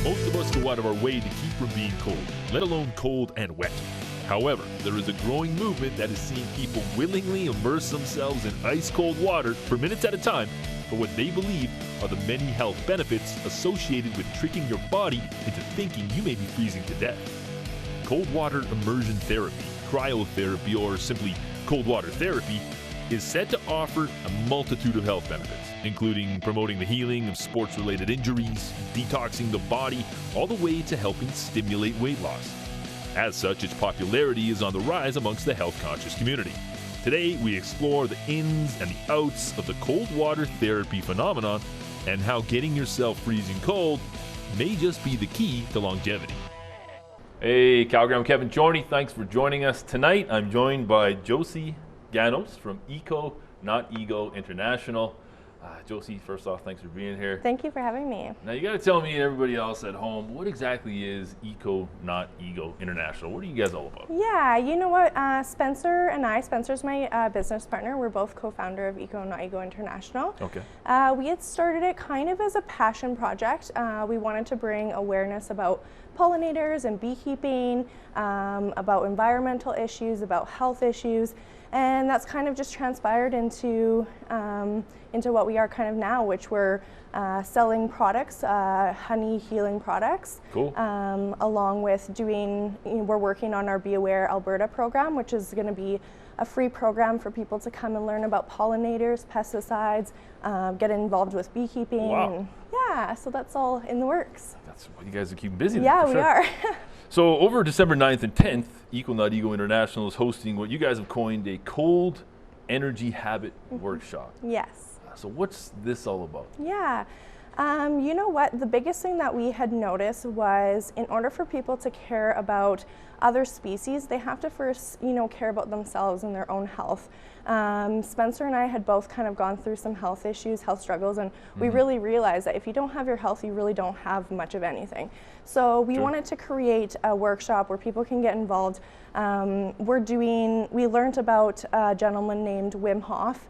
Most of us go out of our way to keep from being cold, let alone cold and wet. However, there is a growing movement that is seeing people willingly immerse themselves in ice-cold water for minutes at a time for what they believe are the many health benefits associated with tricking your body into thinking you may be freezing to death. Cold water immersion therapy, cryotherapy, or simply cold water therapy is said to offer a multitude of health benefits, including promoting the healing of sports-related injuries, detoxing the body, all the way to helping stimulate weight loss. As such, its popularity is on the rise amongst the health-conscious community. Today, we explore the ins and the outs of the cold water therapy phenomenon and how getting yourself freezing cold may just be the key to longevity. Hey, Calgary, I'm Kevin Chorney. Thanks for joining us tonight. I'm joined by Josie Ganos from Eco Not Ego International. Josie, first off, thanks for being here. Thank you for having me. Now, you got to tell me and everybody else at home, what exactly is Eco Not Ego International? What are you guys all about? Yeah, you know what? Spencer's my business partner. We're both co-founder of Eco Not Ego International. Okay. We had started it kind of as a passion project. We wanted to bring awareness about pollinators and beekeeping, about environmental issues, about health issues. And that's kind of just transpired into what we are kind of now, which we're selling products, honey healing products. Cool. Along with we're working on our Be Aware Alberta program, which is going to be a free program for people to come and learn about pollinators, pesticides, get involved with beekeeping. Wow. And yeah, so that's all in the works. That's what you guys are keeping busy. Yeah, we are. So over December 9th and 10th, Eco Not Ego International is hosting what you guys have coined a cold energy habit workshop. Yes. So what's this all about? Yeah. You know what? The biggest thing that we had noticed was in order for people to care about other species, they have to first, care about themselves and their own health. Spencer and I had both kind of gone through some health issues, health struggles, and we really realized that if you don't have your health, you really don't have much of anything. So we wanted to create a workshop where people can get involved. We learned about a gentleman named Wim Hof,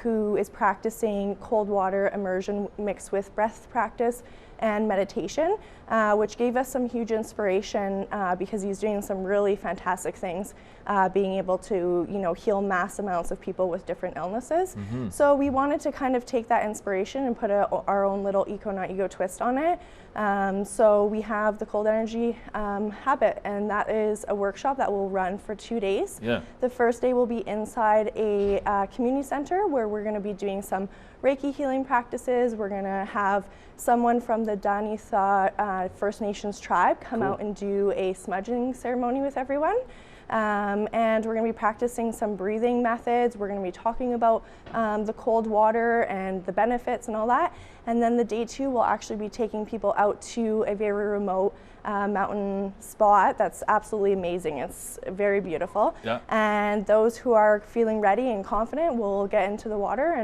who is practicing cold water immersion mixed with breath practice and meditation, which gave us some huge inspiration because he's doing some really fantastic things, being able to heal mass amounts of people with different illnesses. So we wanted to kind of take that inspiration and put our own little Eco Not Ego twist on it. So we have the cold energy habit, and that is a workshop that will run for 2 days. Yeah. The first day will be inside a community center where we're going to be doing some Reiki healing practices. We're going to have someone from the Danitha First Nations tribe come out and do a smudging ceremony with everyone. And we're going to be practicing some breathing methods. We're going to be talking about the cold water and the benefits and all that. And then the day 2 will actually be taking people out to a very remote mountain spot that's absolutely amazing. It's very beautiful. Yeah. And those who are feeling ready and confident will get into the water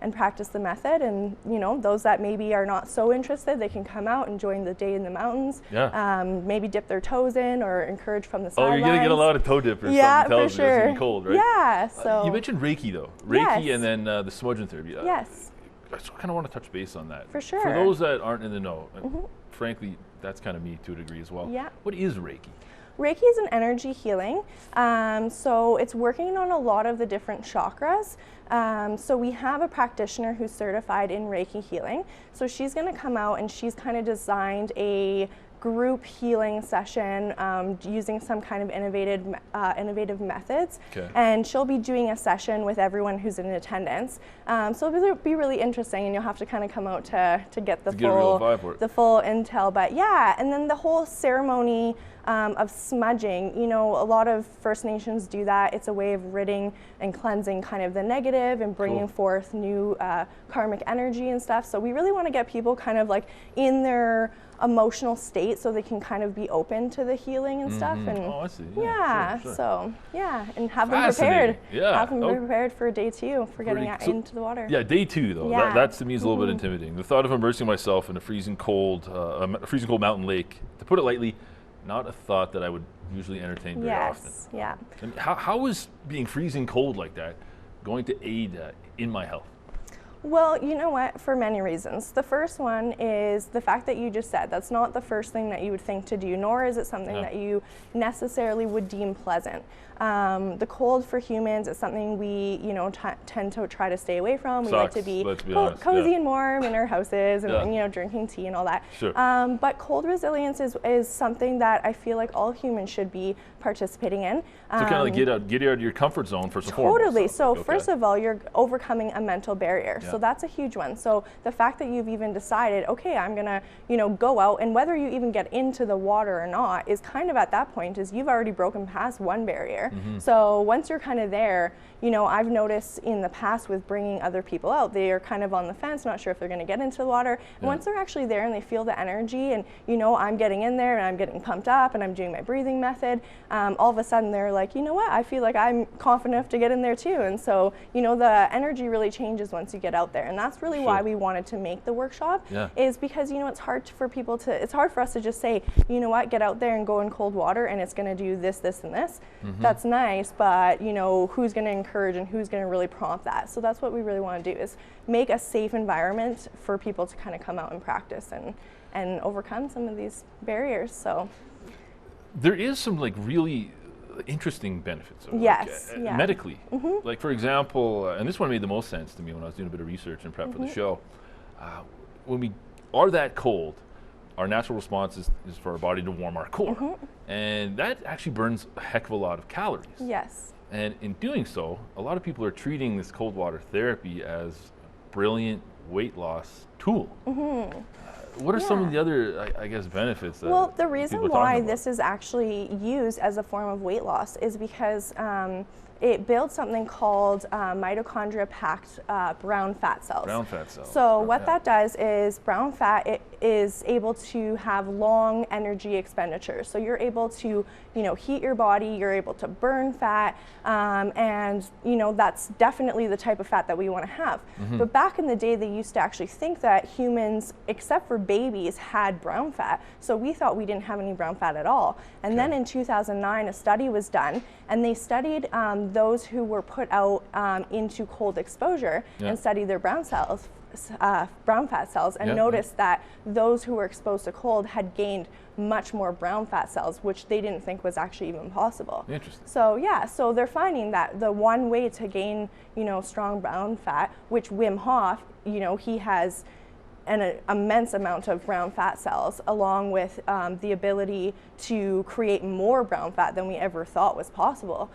and practice the method. And those that maybe are not so interested, they can come out and join the day in the mountains. Yeah. Maybe dip their toes in or encourage from the sidelines. Oh, you're going to get a lot of toe dippers. Yeah, for sure. It's going to be cold, right? Yeah. So you mentioned Reiki, though. Reiki Yes. and then the smudging therapy. Yes. I just kind of want to touch base on that. For sure. For those that aren't in the know, frankly, that's kind of me to a degree as well. Yeah. What is Reiki? Reiki is an energy healing. So it's working on a lot of the different chakras. So we have a practitioner who's certified in Reiki healing. So she's going to come out and she's kind of designed a group healing session using some kind of innovative methods. Okay. And she'll be doing a session with everyone who's in attendance. So it'll be really interesting, and you'll have to kind of come out to get the get a real vibe for it. the full intel. But yeah, and then the whole ceremony of smudging, a lot of First Nations do that. It's a way of ridding and cleansing kind of the negative and bringing forth new karmic energy and stuff. So we really want to get people kind of like in their emotional state so they can kind of be open to the healing and stuff. And I see. Yeah, sure. So and have them prepared. Yeah. Have them prepared for day 2 for getting into the water. Yeah, day 2 though. Yeah. That to me is a little bit intimidating. The thought of immersing myself in a freezing cold mountain lake, to put it lightly, not a thought that I would usually entertain very often. Yeah. And how is being freezing cold like that going to aid in my health? Well, you know what, for many reasons. The first one is the fact that you just said that's not the first thing that you would think to do, nor is it something that you necessarily would deem pleasant. The cold for humans is something we, tend to try to stay away from. We like to be, cozy and warm in our houses and, drinking tea and all that. Sure. But cold resilience is something that I feel like all humans should be participating in. So kind of like get out of your comfort zone first and foremost. Totally. So okay. First of all, you're overcoming a mental barrier. So that's a huge one. So the fact that you've even decided, okay, I'm gonna, go out, and whether you even get into the water or not is kind of at that point is you've already broken past one barrier. So once you're kind of there, I've noticed in the past with bringing other people out, they are kind of on the fence, not sure if they're going to get into the water. And once they're actually there and they feel the energy and, I'm getting in there and I'm getting pumped up and I'm doing my breathing method, all of a sudden they're like, you know what, I feel like I'm confident enough to get in there too. And so, the energy really changes once you get out there. And that's really why we wanted to make the workshop is because, it's hard for us to just say, you know what, get out there and go in cold water and it's going to do this, this, and this. That's nice, but, who's going to encourage and who's going to really prompt that? So that's what we really want to do is make a safe environment for people to kind of come out and practice and overcome some of these barriers. So there is some really interesting benefits of medically. Like for example, and this one made the most sense to me when I was doing a bit of research and prep for the show. When we are that cold, our natural response is for our body to warm our core. And that actually burns a heck of a lot of calories. Yes. And in doing so, a lot of people are treating this cold water therapy as a brilliant weight loss tool. What are some of the other, I guess, benefits? Well, the reason why this is actually used as a form of weight loss is because it builds something called mitochondria-packed brown fat cells. Brown fat cells. So what that does is brown fat, it is able to have long energy expenditures. So you're able to, heat your body, you're able to burn fat, and, that's definitely the type of fat that we want to have. But back in the day, they used to actually think that humans, except for babies, had brown fat. So we thought we didn't have any brown fat at all. And then in 2009, a study was done, and they studied those who were put out into cold exposure and studied their brown fat cells, and noticed that those who were exposed to cold had gained much more brown fat cells, which they didn't think was actually even possible. Interesting. So so they're finding that the one way to gain, strong brown fat, which Wim Hof, he has an immense amount of brown fat cells, along with the ability to create more brown fat than we ever thought was possible,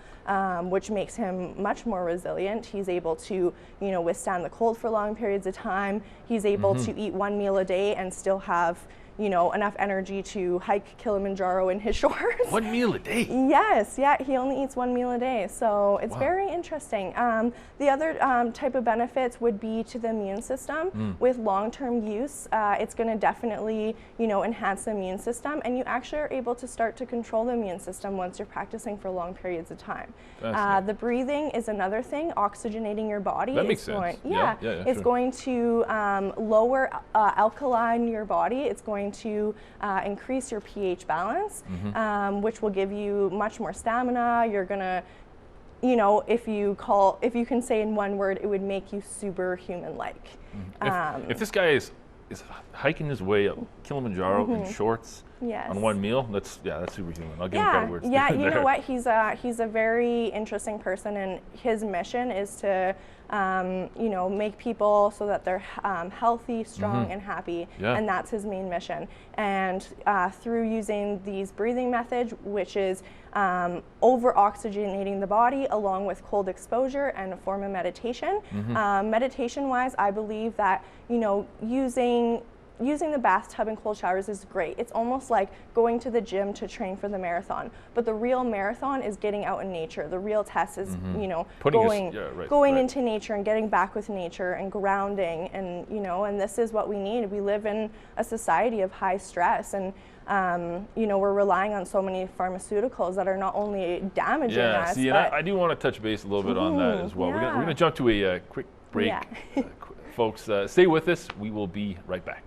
which makes him much more resilient. He's able to, withstand the cold for long periods of time. He's able to eat one meal a day and still have, enough energy to hike Kilimanjaro in his shorts. 1 meal a day? Yes, he only eats 1 meal a day. So it's very interesting. The other type of benefits would be to the immune system. With long-term use, it's going to definitely, enhance the immune system, and you actually are able to start to control the immune system once you're practicing for long periods of time. The breathing is another thing, oxygenating your body. That makes sense. It's going to lower alkaline your body. It's going to increase your pH balance, which will give you much more stamina. You're gonna, if you can say in one word, it would make you superhuman-like. If this guy is hiking his way up Kilimanjaro in shorts on 1 meal, that's superhuman. I'll give him credit where it's due. You know what? He's a very interesting person, and his mission is to make people so that they're healthy, strong, and happy, and that's his main mission. And through using these breathing methods, which is over-oxygenating the body along with cold exposure and a form of meditation. Meditation-wise, I believe that using the bathtub and cold showers is great. It's almost like going to the gym to train for the marathon. But the real marathon is getting out in nature. The real test is, going into nature and getting back with nature and grounding, and and this is what we need. We live in a society of high stress, and we're relying on so many pharmaceuticals that are not only damaging us. And I do want to touch base a little bit on that as well. We're gonna jump to a quick break. Folks, stay with us. We will be right back.